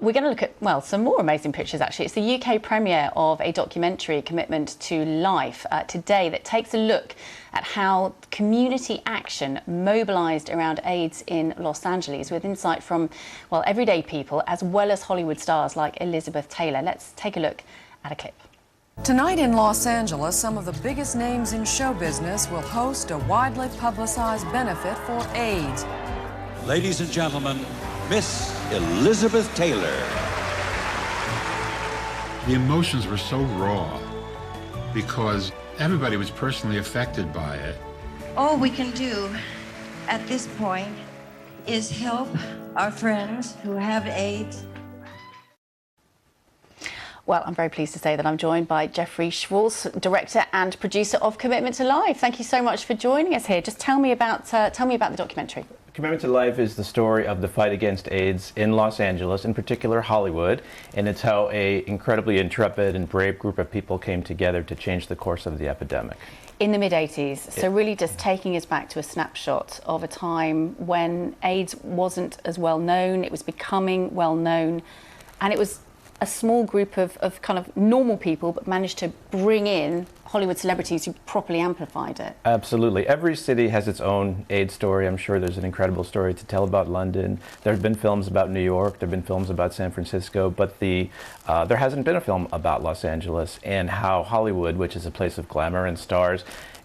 we're going to look at, well, some more amazing pictures, actually. It's the UK premiere of a documentary, Commitment to Life, today, that takes a look at how community action mobilised around AIDS in Los Angeles, with insight from, well, everyday people as well as Hollywood stars like Elizabeth Taylor. Let's take a look at a clip. Tonight in Los Angeles, some of the biggest names in show business will host a widely publicized benefit for AIDS. Ladies and gentlemen, Miss Elizabeth Taylor. The emotions were so raw because everybody was personally affected by it. All we can do at this point is help our friends who have AIDS. Well, I'm very pleased to say that I'm joined by Jeffrey Schwarz, director and producer of Commitment to Life. Thank you so much for joining us here. Just tell me about the documentary. Commitment to Life is the story of the fight against AIDS in Los Angeles, in particular Hollywood, and it's how an incredibly intrepid and brave group of people came together to change the course of the epidemic. In the mid-80s, so really just taking us back to a snapshot of a time when AIDS wasn't as well known, it was becoming well known, and it was a small group of kind of normal people, but managed to bring in Hollywood celebrities who properly amplified it. Absolutely. Every city has its own AIDS story. I'm sure there's an incredible story to tell about London. There have been films about New York. There have been films about San Francisco. But there hasn't been a film about Los Angeles and how Hollywood, which is a place of glamour and stars,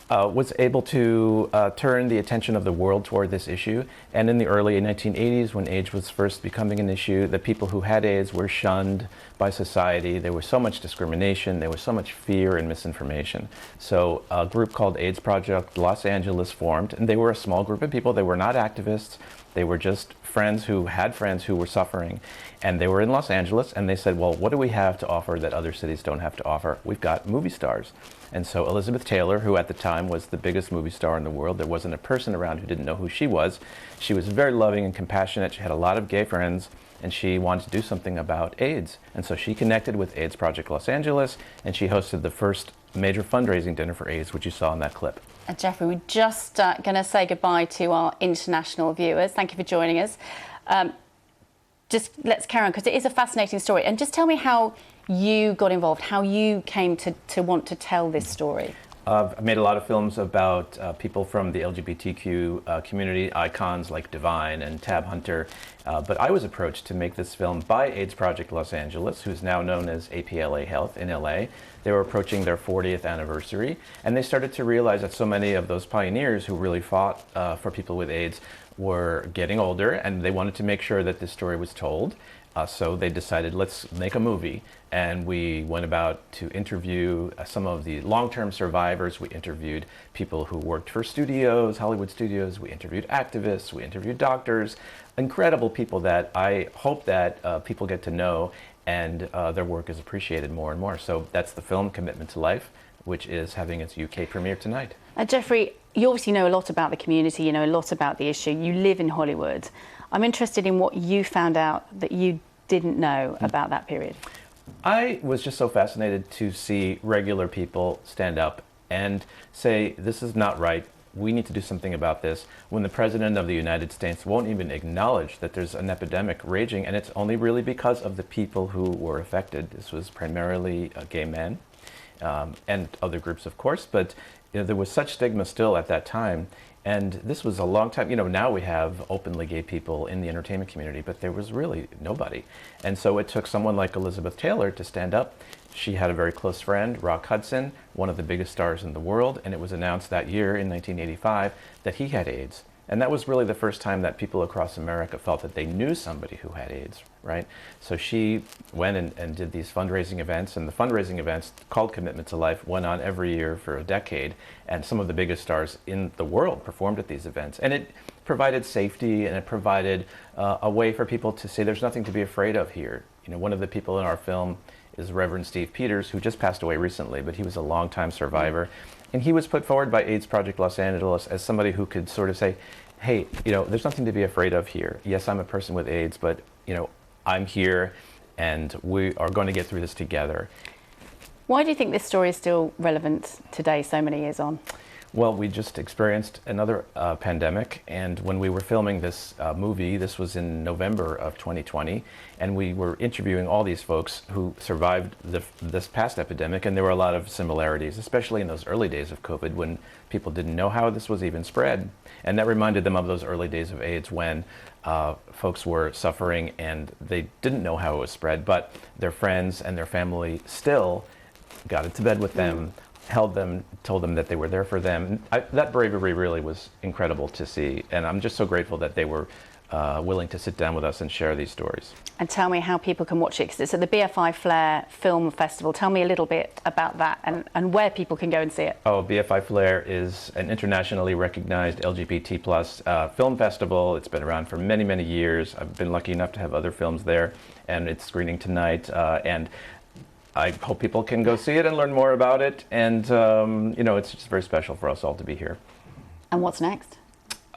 was able to turn the attention of the world toward this issue. And in the early 1980s, when AIDS was first becoming an issue, the people who had AIDS were shunned by society. There was so much discrimination, there was so much fear and misinformation. So a group called AIDS Project Los Angeles formed, and they were a small group of people. They were not activists. They were just friends who had friends who were suffering. And they were in Los Angeles, and they said, well, what do we have to offer that other cities don't have to offer? We've got movie stars. And so Elizabeth Taylor, who at the time was the biggest movie star in the world, there wasn't a person around who didn't know who she was. She was very loving and compassionate. She had a lot of gay friends, and she wanted to do something about AIDS. And so she connected with AIDS Project Los Angeles, and she hosted the first major fundraising dinner for AIDS, which you saw in that clip. Jeffrey, we're just going to say goodbye to our international viewers. Thank you for joining us. Just let's carry on, because it is a fascinating story. And just tell me how you got involved, how you came to want to tell this story. I've made a lot of films about people from the LGBTQ community, icons like Divine and Tab Hunter, but I was approached to make this film by AIDS Project Los Angeles, who's now known as APLA Health in LA. They were approaching their 40th anniversary, and they started to realize that so many of those pioneers who really fought for people with AIDS were getting older, and they wanted to make sure that this story was told. So they decided, let's make a movie. And we went about to interview some of the long-term survivors. We interviewed people who worked for studios, Hollywood studios. We interviewed activists. We interviewed doctors. Incredible people that I hope that people get to know, and their work is appreciated more and more. So that's the film Commitment to Life, which is having its UK premiere tonight. Jeffrey, you obviously know a lot about the community, you know a lot about the issue. You live in Hollywood. I'm interested in what you found out that you didn't know about that period. I was just so fascinated to see regular people stand up and say, this is not right. We need to do something about this, when the President of the United States won't even acknowledge that there's an epidemic raging, and it's only really because of the people who were affected. This was primarily gay men and other groups, of course, but there was such stigma still at that time. And this was a long time, now we have openly gay people in the entertainment community, but there was really nobody. And so it took someone like Elizabeth Taylor to stand up. She had a very close friend, Rock Hudson, one of the biggest stars in the world, and it was announced that year in 1985 that he had AIDS. And that was really the first time that people across America felt that they knew somebody who had AIDS, right? So she went and did these fundraising events, and the fundraising events called Commitment to Life went on every year for a decade, and some of the biggest stars in the world performed at these events. And it provided safety, and it provided a way for people to say there's nothing to be afraid of here. One of the people in our film is Reverend Steve Peters, who just passed away recently, but he was a longtime survivor. And he was put forward by AIDS Project Los Angeles as somebody who could sort of say, hey, there's nothing to be afraid of here. Yes, I'm a person with AIDS, but, I'm here, and we are going to get through this together. Why do you think this story is still relevant today, so many years on? Well, we just experienced another pandemic, and when we were filming this movie, this was in November of 2020, and we were interviewing all these folks who survived this past epidemic, and there were a lot of similarities, especially in those early days of COVID when people didn't know how this was even spread. And that reminded them of those early days of AIDS when folks were suffering and they didn't know how it was spread, but their friends and their family still got into bed with them, held them, told them that they were there for them. That bravery really was incredible to see, and I'm just so grateful that they were willing to sit down with us and share these stories. And tell me how people can watch it, because it's at the BFI Flair Film Festival. Tell me a little bit about that and where people can go and see it. Oh, BFI Flair is an internationally recognized LGBT plus film festival. It's been around for many, many years. I've been lucky enough to have other films there, and it's screening tonight. And I hope people can go see it and learn more about it. And, you know, it's just very special for us all to be here. And what's next?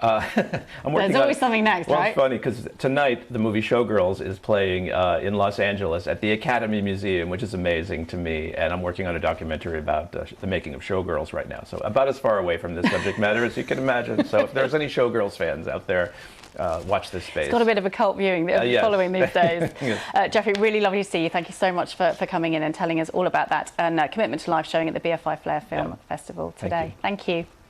There's always something next, well, right? It's funny because tonight the movie Showgirls is playing in Los Angeles at the Academy Museum, which is amazing to me. And I'm working on a documentary about the making of Showgirls right now. So about as far away from this subject matter as you can imagine. So if there's any Showgirls fans out there, watch this space. It's got a bit of a cult viewing yes. following these days. Yes. Jeffrey, really lovely to see you. Thank you so much for coming in and telling us all about that. And Commitment to Life showing at the BFI Flair Film Festival today. Thank you. Thank you.